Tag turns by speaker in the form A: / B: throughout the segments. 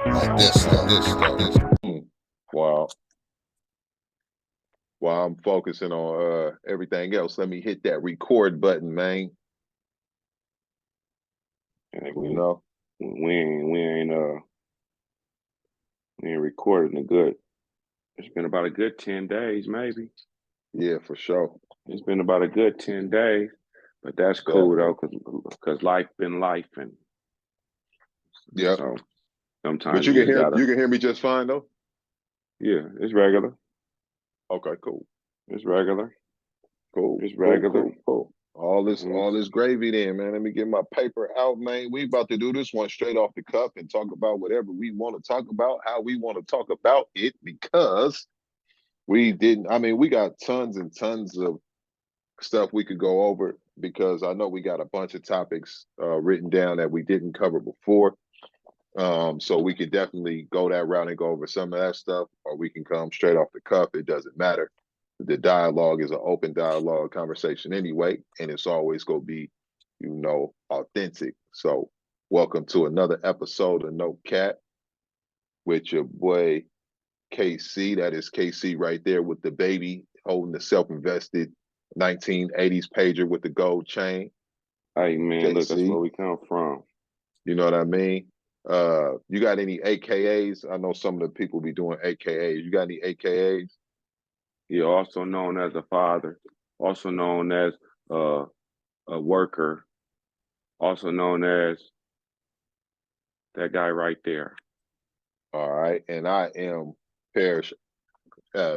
A: Like this.
B: While while I'm focusing on everything else, let me hit that record button, man.
C: And
B: You know,
C: we ain't recording a good. It's been about a good 10 days, maybe.
B: yeah, for sure.
C: It's been about a good 10 days, but that's cool though, cause life been life, and
B: yeah.
C: so sometimes
B: But you
C: you
B: can
C: just
B: hear
C: gotta.
B: you can hear me just fine though.
C: Yeah, it's regular.
B: Okay, cool.
C: It's regular.
B: Cool,
C: It's
B: cool,
C: regular.
B: cool, cool. All
C: Mm-hmm.
B: this gravy then, man. Let me get my paper out, man. We about to do this one straight off the cuff and talk about whatever we want to talk about, how we want to talk about it, because we didn't. I mean, we got tons and tons of stuff we could go over because I know we got a bunch of topics written down that we didn't cover before. So we could definitely go that route and go over some of that stuff, or we can come straight off the cuff. It doesn't matter. The dialogue is an open dialogue conversation anyway, and it's always going to be, authentic. So welcome to another episode of No Cap with your boy KC. That is KC right there with the baby holding the self-invested 1980s pager with the gold chain.
C: Hey man, look, that's where
B: KC,
C: we come from.
B: you know what I mean? You got any AKAs? I know some of the people be doing AKAs. You got any AKAs?
C: He also known as a father, also known as a worker, also known as that guy right there.
B: All right. And I am Parrish.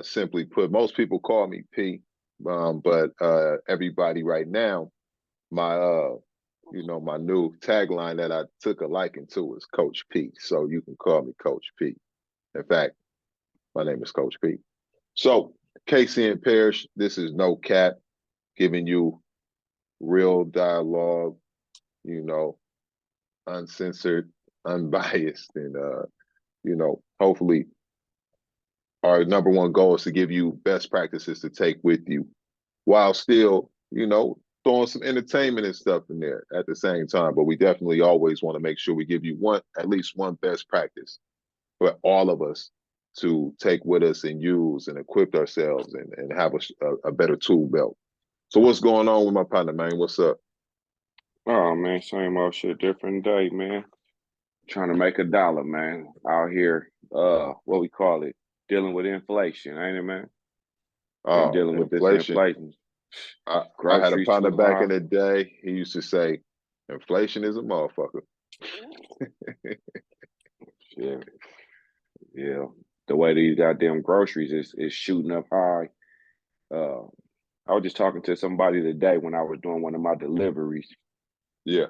B: Simply put, most people call me P, but everybody right now, my my new tagline that I took a liking to is Coach P. So you can call me Coach P. In fact, my name is Coach P. So Kacey and Parrish, this is No Cap, giving you real dialogue, uncensored, unbiased, and hopefully our number one goal is to give you best practices to take with you while still, throwing some entertainment and stuff in there at the same time. But we definitely always want to make sure we give you at least one best practice for all of us to take with us and use and equip ourselves and have a better tool belt. So what's going on with my partner, man? What's up?
C: Oh man, same old shit, different day, man. Trying to make a dollar, man. Out here, what we call it, dealing with inflation, ain't it, man? Been
B: Oh,
C: dealing with this
B: inflation.
C: inflation.
B: I had a
C: Groceries
B: partner
C: too
B: back
C: high.
B: in the day. He used to say, inflation is a motherfucker.
C: Yeah, yeah. The way these goddamn groceries is shooting up high. Uh, I was just talking to somebody today when I was doing one of my deliveries.
B: Yeah.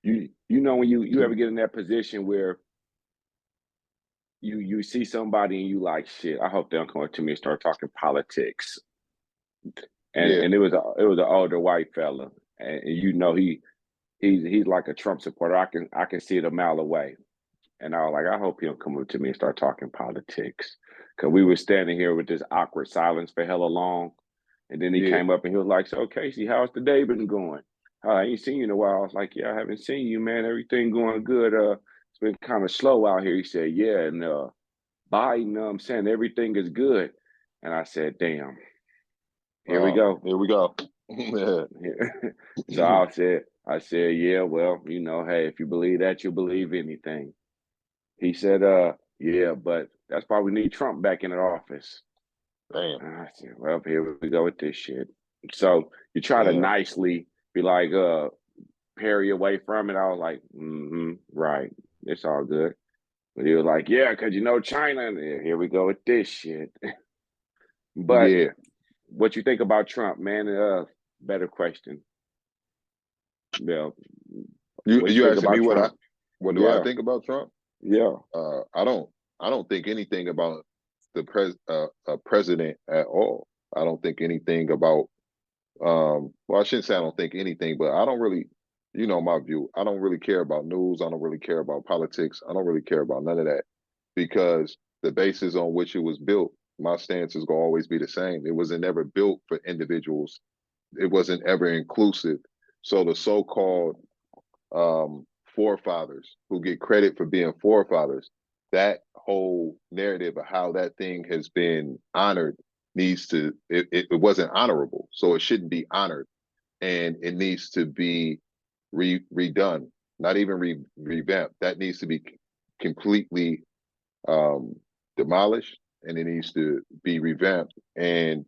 C: You know when you ever get in that position where you see somebody and you like, shit, I hope they don't come up to me and start talking politics. And
B: Yeah.
C: and it was an older white fella, and he's like a Trump supporter. I can see it a mile away. And I was like, I hope he don't come up to me and start talking politics. Cause we were standing here with this awkward silence for hella long. And then he
B: Yeah.
C: came up and he was like, so Casey, how's the day been going? I ain't seen you in a while. I was like, yeah, I haven't seen you, man. Everything going good. It's been kind of slow out here. He said, yeah, and Biden, I'm saying everything is good. And I said, damn, here we go.
B: Here we go.
C: So I said, yeah, well, hey, if you believe that, you believe anything. He said, yeah, but that's why we need Trump back in the office.
B: Damn.
C: And I said, well, here we go with this shit. So you try to
B: Damn.
C: nicely be like, parry away from it. I was like, right, it's all good. But he was like, yeah, because China, and here we go with this shit. But
B: Yeah.
C: what you think about Trump, man? Better question. Yeah. What you
B: You
C: think
B: asking me
C: about Trump?
B: what do I
C: Yeah,
B: think about Trump?
C: yeah.
B: I don't think anything about a president at all. I don't think anything about well, I shouldn't say I don't think anything, but I don't really, my view. I don't really care about news. I don't really care about politics. I don't really care about none of that because the basis on which it was built, my stance is gonna always be the same. It wasn't ever built for individuals. It wasn't ever inclusive. So the so-called forefathers who get credit for being forefathers, that whole narrative of how that thing has been honored needs to, it wasn't honorable, so it shouldn't be honored, and it needs to be redone, not even revamped. That needs to be completely demolished, and it needs to be revamped. And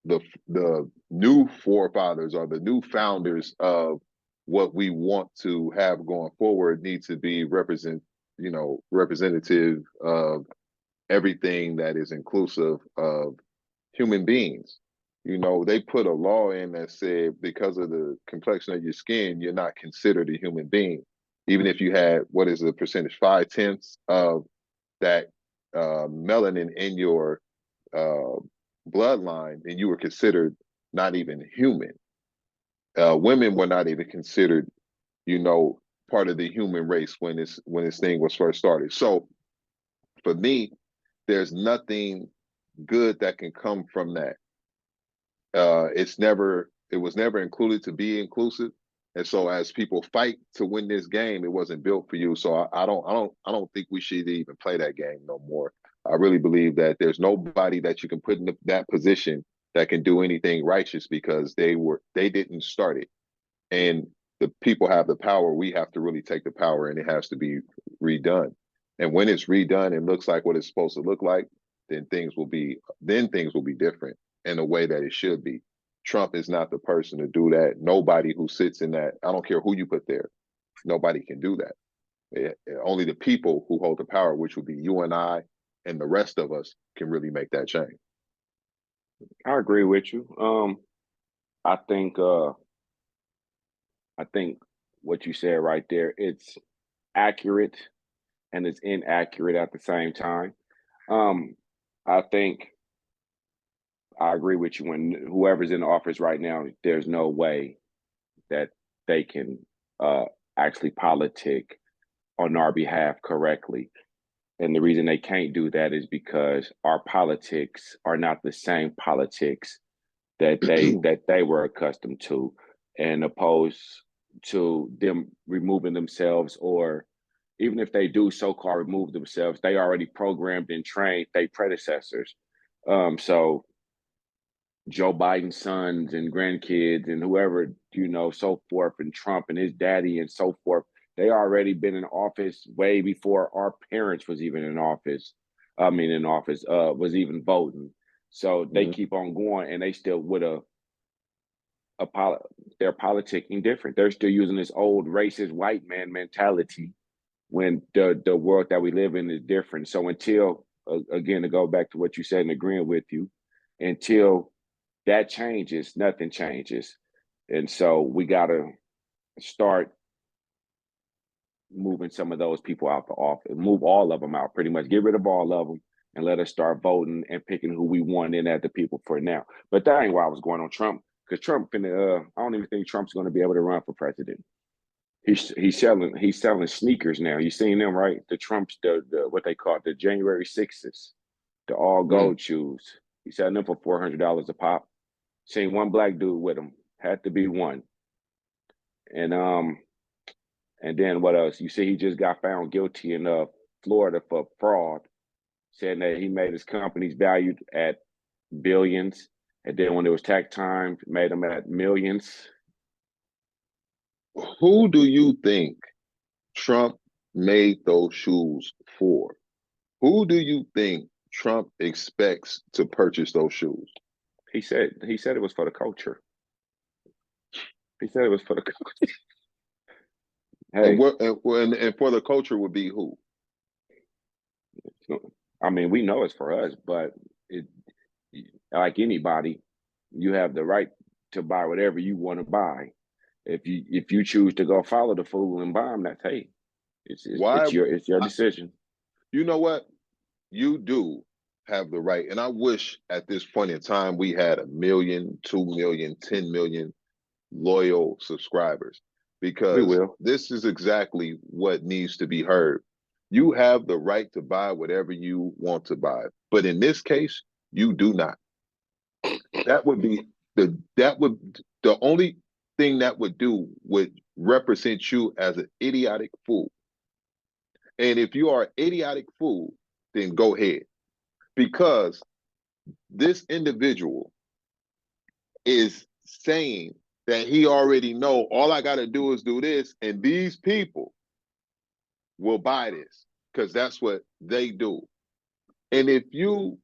B: the new forefathers or the new founders of what we want to have going forward need to be representative of everything that is inclusive of human beings. They put a law in that said because of the complexion of your skin, you're not considered a human being. Even if you had, what is the percentage, 5/10 of that melanin in your uh, bloodline, then you were considered not even human. Women were not even considered, part of the human race when this thing was first started. So for me, there's nothing good that can come from that. It was never included to be inclusive. And so as people fight to win this game, it wasn't built for you. So I don't think we should even play that game no more. I really believe that there's nobody that you can put in that position that can do anything righteous because they didn't start it. And the people have the power. We have to really take the power, and it has to be redone. And when it's redone and looks like what it's supposed to look like, then things will be different in a way that it should be. Trump is not the person to do that. Nobody who sits in that, I don't care who you put there, nobody can do that. Only the people who hold the power, which would be you and I and the rest of us, can really make that change.
C: I agree with you. I think I think what you said right there, it's accurate and it's inaccurate at the same time. Um, I think I agree with you. When whoever's in office right now, there's no way that they can actually politic on our behalf correctly. And the reason they can't do that is because our politics are not the same politics that they were accustomed to, and opposed to them removing themselves, or even if they do so-called remove themselves, they already programmed and trained their predecessors. So Joe Biden's sons and grandkids and whoever, so forth, and Trump and his daddy and so forth, they already been in office way before our parents was even in office. Was even voting. So they
B: Mhm.
C: keep on going, and they still with they're politicking different. They're still using this old racist white man mentality when the world that we live in is different. So until again, to go back to what you said and agreeing with you, until that changes, nothing changes. And so we got to start moving some of those people out the office, move all of them out, pretty much get rid of all of them, and let us start voting and picking who we want in as the people for now. But that ain't why I was going on Trump, because Trump, I don't even think Trump's going to be able to run for president. He's selling sneakers now. You seen them, right? The Trumps, the what they call it, the January 6s, the all
B: Mm.
C: gold shoes. He's selling them for $400 a pop. Seen one black dude with him. Had to be one. And and then what else? You see, he just got found guilty in Florida for fraud, saying that he made his companies valued at billions, and then when it was tax time, made them at millions.
B: Who do you think Trump made those shoes for? Who do you think Trump expects to purchase those shoes?
C: He said it was for the culture. He said it was for the culture.
B: And
C: Hey,
B: what and for the culture would be who?
C: I mean, we know it's for us, but it like anybody, you have the right to buy whatever you want to buy. If you choose to go follow the fool and buy them, that's hey, it's it's,
B: Why?
C: it's your it's your
B: I,
C: decision.
B: you know what? You do have the right. And I wish at this point in time we had 1 million, 2 million, 10 million loyal subscribers,
C: We
B: because
C: will.
B: this is exactly what needs to be heard. You have the right to buy whatever you want to buy, but in this case, you do not. That would be the only thing that would represent you as an idiotic fool. And if you are an idiotic fool, then go ahead. Because this individual is saying that he already know all I got to do is do this, and these people will buy this because that's what they do. And if you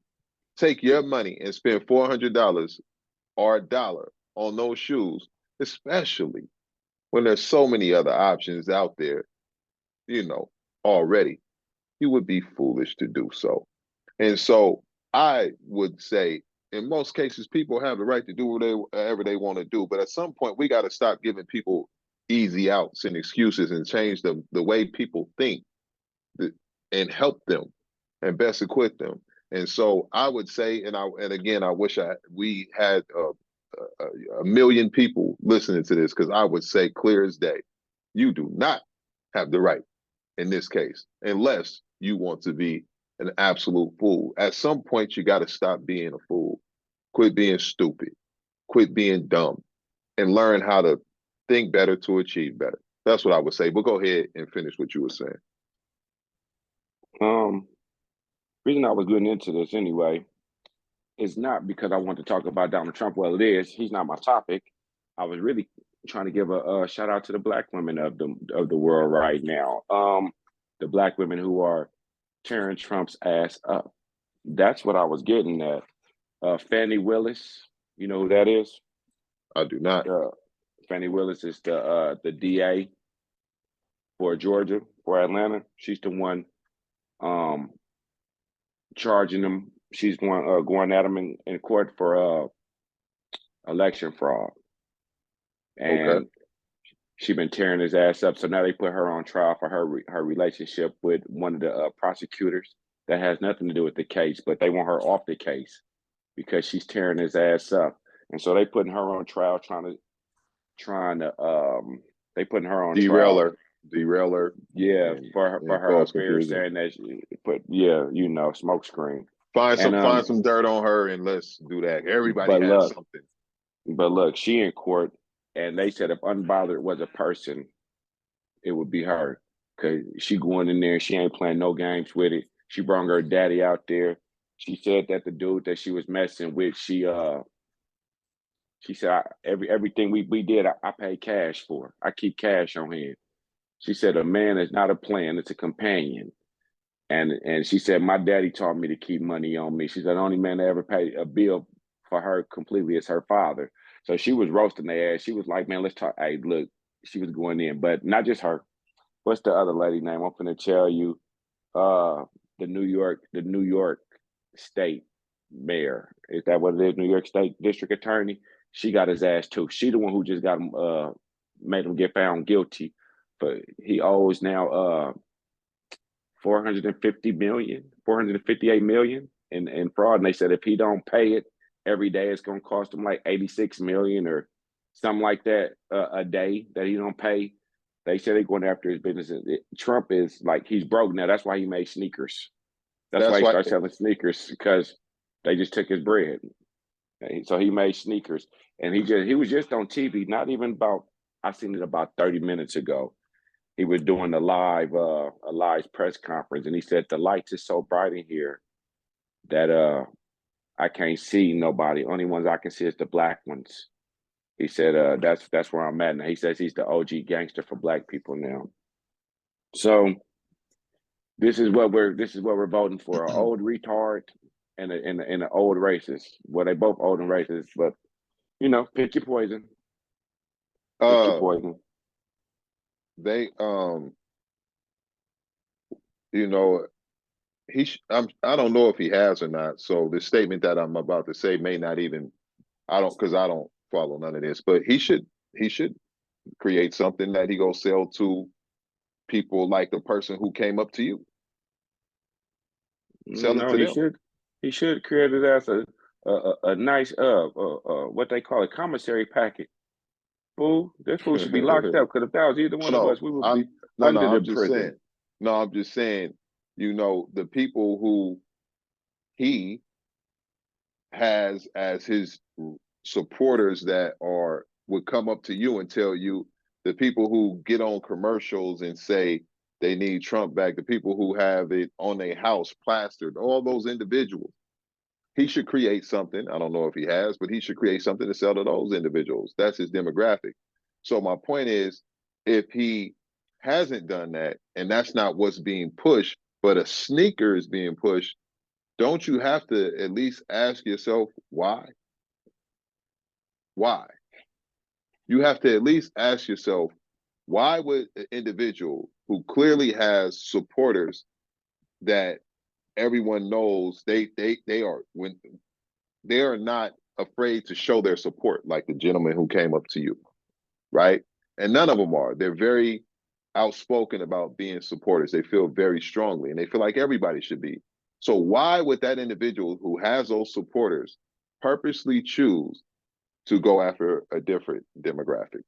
B: take your money and spend $400 or $1 on those shoes, especially when there's so many other options out there, you know, already, you would be foolish to do so. And so I would say, in most cases, people have the right to do whatever they want to do. But at some point, we got to stop giving people easy outs and excuses and change the way people think and help them and best equip them. And so I would say, and again, I wish we had a million people listening to this, because I would say clear as day, you do not have the right in this case, unless you want to be an absolute fool. At some point, you got to stop being a fool. Quit being stupid. Quit being dumb, and learn how to think better to achieve better. That's what I would say. But go ahead and finish what you were saying.
C: Reason I was getting into this anyway is not because I want to talk about Donald Trump. Well, it is. He's not my topic. I was really trying to give a shout out to the Black women of the world right now. The Black women who are tearing Trump's ass up. That's what I was getting at. Fannie Willis, you know who that is?
B: I do not.
C: Fannie Willis is the DA for Georgia, for Atlanta. She's the one charging them. She's going at them in court for election fraud, and
B: Okay.
C: she been tearing his ass up. So now they put her on trial for her relationship with one of the prosecutors that has nothing to do with the case, but they want her off the case because she's tearing his ass up. And so they putting her on trial, they putting her on trial.
B: Derail her.
C: Yeah, for her affairs, saying that you know, smoke screen.
B: Find some dirt on her and let's do that. Everybody has something.
C: But look, she in court, and they said if Unbothered was a person, it would be her, because she going in there, she ain't playing no games with it. She brought her daddy out there. She said that the dude that she was messing with, she said everything we did, I pay cash for. I keep cash on hand. She said a man is not a plan; it's a companion. And she said my daddy taught me to keep money on me. She said the only man that ever paid a bill for her completely is her father. So she was roasting their ass. She was like, man, let's talk. Hey, look, she was going in, but not just her. What's the other lady name? I'm finna tell you. The New York State mayor. Is that what it is? New York State District Attorney. She got his ass too. She the one who just got him made him get found guilty. But he owes now 458 million in fraud. And they said if he don't pay it every day, it's gonna cost him like 86 million or something like that a day that he don't pay. They said they're going after his business. Trump is like, he's broke now. That's why he made sneakers. That's why he started selling sneakers, because they just took his bread. So he made sneakers, and he was just on TV. Not even about, I seen it about 30 minutes ago. He was doing a live press conference, and he said the lights is so bright in here that I can't see nobody. Only ones I can see is the black ones. He said that's where I'm at now. He says he's the OG gangster for black people now. So this is what we're voting for: an old retard and an old racist. Well, they both old and racist, but you know, pick your poison. Pick your poison.
B: They you know, I don't know if he has or not. So the statement that I'm about to say may not even, because I don't follow none of this, but he should create something that he go sell to people like the person who came up to you. Sell it to them.
C: He should create it as a nice what they call a commissary packet. Fool, this fool should be locked up, because if that was either one of us, we would be under the prison.
B: I'm just saying, you know, the people who he has as his supporters that would come up to you and tell you, the people who get on commercials and say They need Trump back. The people who have it on their house plastered, all those individuals. He should create something. I don't know if he has, but he should create something to sell to those individuals. That's his demographic. So my point is, if he hasn't done that, and that's not what's being pushed, but a sneaker is being pushed, don't you have to at least ask yourself why? Why? You have to at least ask yourself, why would an individual who clearly has supporters that everyone knows they are when they are not afraid to show their support, like the gentleman who came up to you, right? And none of them are. They're very outspoken about being supporters. They feel very strongly, and they feel like everybody should be. So why would that individual who has those supporters purposely choose to go after a different demographic?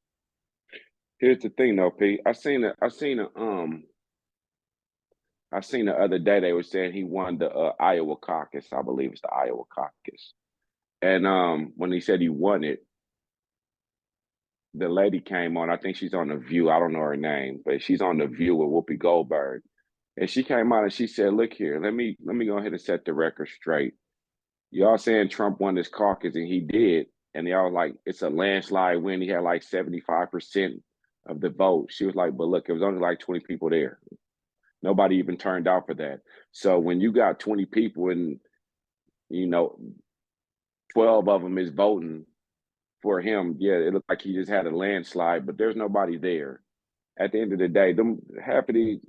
C: Here's the thing, though, P. I seen the other day they were saying he won the Iowa caucus. I believe it's the Iowa caucus. And when he said he won it, the lady came on. I think she's on The View. I don't know her name, but she's on The View with Whoopi Goldberg. And she came out and she said, "Look here, let me go ahead and set the record straight. Y'all saying Trump won this caucus, and he did, and y'all like it's a landslide win. He had like 75% of the vote." She was like, "But look, it was only like 20 people there. Nobody even turned out for that. So when you got 20 people and 12 of them is voting for him, yeah, it looked like he just had a landslide, but there's nobody there. At the end of the day, them half of these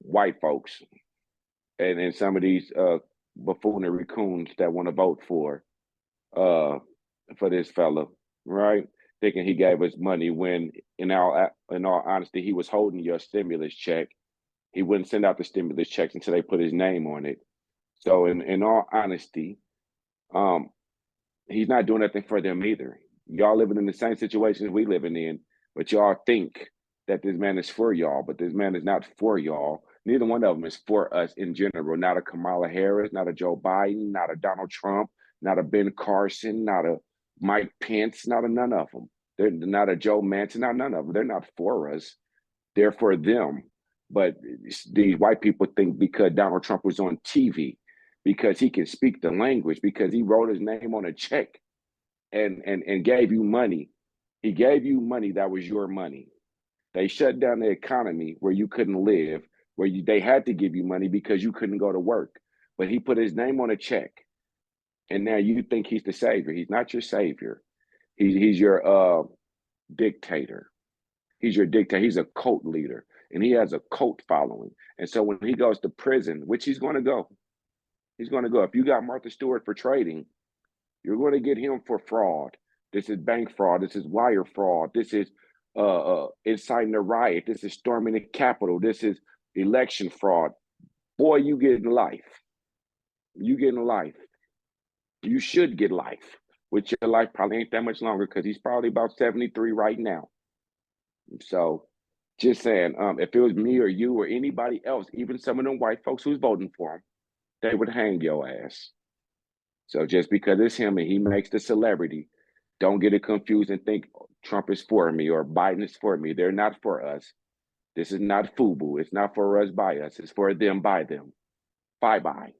C: white folks and some of these buffoonery coons that want to vote uh for this fella, right? Thinking he gave us money when in all honesty, he was holding your stimulus check. He wouldn't send out the stimulus checks until they put his name on it. So in all honesty, um, he's not doing anything for them either. Y'all living in the same situations we living in, but y'all think that this man is for y'all, but this man is not for y'all. Neither one of them is for us in general. Not a Kamala Harris, not a Joe Biden, not a Donald Trump, not a Ben Carson, not a Mike Pence, not a none of them. They're not a Joe Manchin, not none of them. They're not for us. They're for them. But these white people think because Donald Trump was on TV, because he can speak the language, because he wrote his name on a check and gave you money. He gave you money that was your money. They shut down the economy where you couldn't live, they had to give you money because you couldn't go to work. But he put his name on a check, and now you think he's the savior. He's not your savior. He's your dictator. He's your dictator. He's a cult leader, and he has a cult following. And so when he goes to prison, which he's going to go, he's going to go. If you got Martha Stewart for trading, you're going to get him for fraud. This is bank fraud. This is wire fraud. This is inciting a riot. This is storming the Capitol. This is election fraud. Boy, you getting life. You getting life. You should get life. Which your life probably ain't that much longer because he's probably about 73 right now. So just saying, if it was me or you or anybody else, even some of them white folks who's voting for him, they would hang your ass. So just because it's him and he makes the celebrity, don't get it confused and think Trump is for me or Biden is for me. They're not for us. This is not FUBU. It's not for us by us. It's for them by them. Bye-bye.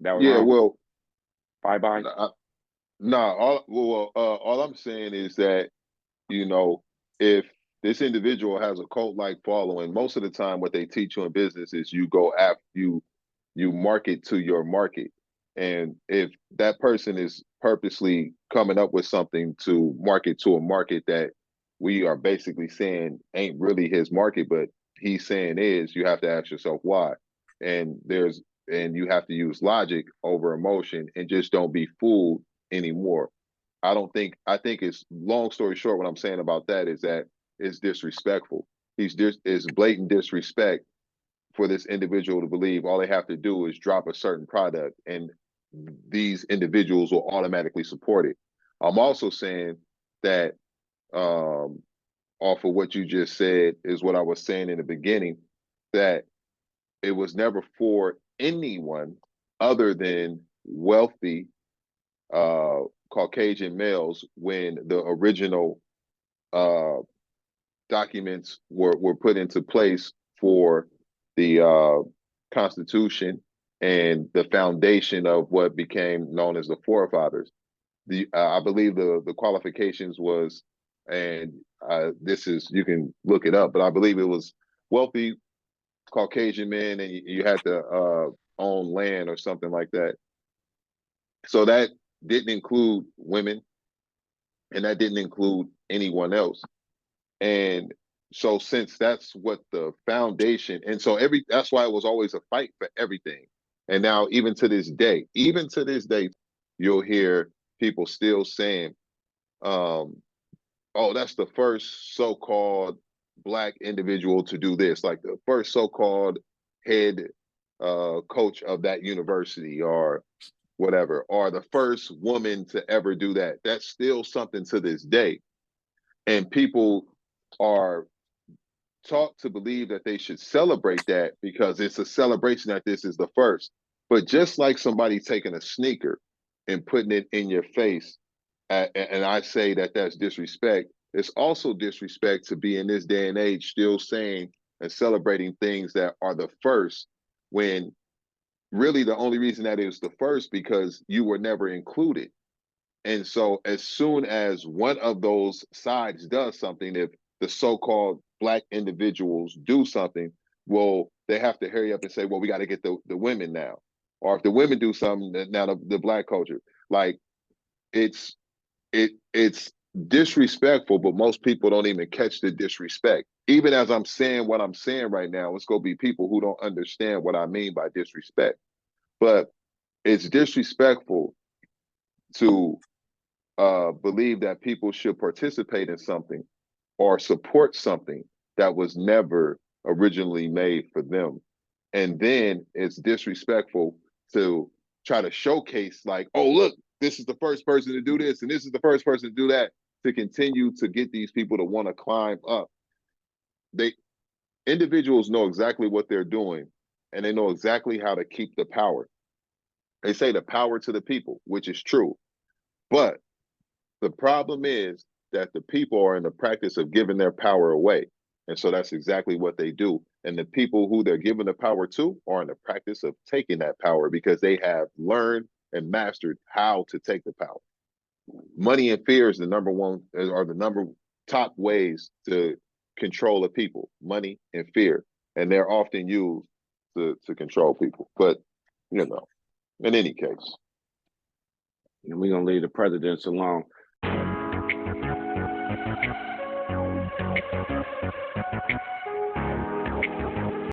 C: That was
B: Yeah,
C: wrong.
B: well,
C: Bye-bye.
B: all I'm saying is that, if this individual has a cult-like following, most of the time what they teach you in business is you go after you market to your market. And if that person is purposely coming up with something to market to a market that we are basically saying ain't really his market, but he's saying is, you have to ask yourself why. And you have to use logic over emotion and just don't be fooled anymore. I think it's, long story short, what I'm saying about that is that it's disrespectful. It's blatant disrespect for this individual to believe all they have to do is drop a certain product and these individuals will automatically support it. I'm also saying that, off of what you just said, is what I was saying in the beginning, that it was never for anyone other than wealthy Caucasian males when the original documents were put into place for the Constitution and the foundation of what became known as the forefathers. I believe the qualifications was, and this is, you can look it up, but I believe it was wealthy Caucasian men, and you had to own land or something like that. So that didn't include women, and that didn't include anyone else. And so since that's what the foundation, and so that's why it was always a fight for everything. And now even to this day, you'll hear people still saying, oh, that's the first so-called Black individual to do this, like the first so-called head coach of that university or whatever, or the first woman to ever do that. That's still something to this day. And people are taught to believe that they should celebrate that because it's a celebration that this is the first. But just like somebody taking a sneaker and putting it in your face, and I say that that's disrespect, it's also disrespect to be in this day and age still saying and celebrating things that are the first, when really the only reason that it was the first because you were never included. And so as soon as one of those sides does something, if the so-called Black individuals do something, well, they have to hurry up and say, well, we got to get the women now. Or if the women do something, now the Black culture. Like, it's disrespectful, but most people don't even catch the disrespect. Even as I'm saying what I'm saying right now, it's going to be people who don't understand what I mean by disrespect. But it's disrespectful to believe that people should participate in something or support something that was never originally made for them. And then it's disrespectful to try to showcase, like, oh, look, this is the first person to do this, and this is the first person to do that, to continue to get these people to want to climb up. Individuals know exactly what they're doing, and they know exactly how to keep the power. They say the power to the people, which is true. But the problem is that the people are in the practice of giving their power away. And so that's exactly what they do. And the people who they're giving the power to are in the practice of taking that power because they have learned and mastered how to take the power. Money and fear is the number top ways to control a people, money and fear. And they're often used to control people. But, in any case.
C: And we're going to leave the presidents alone.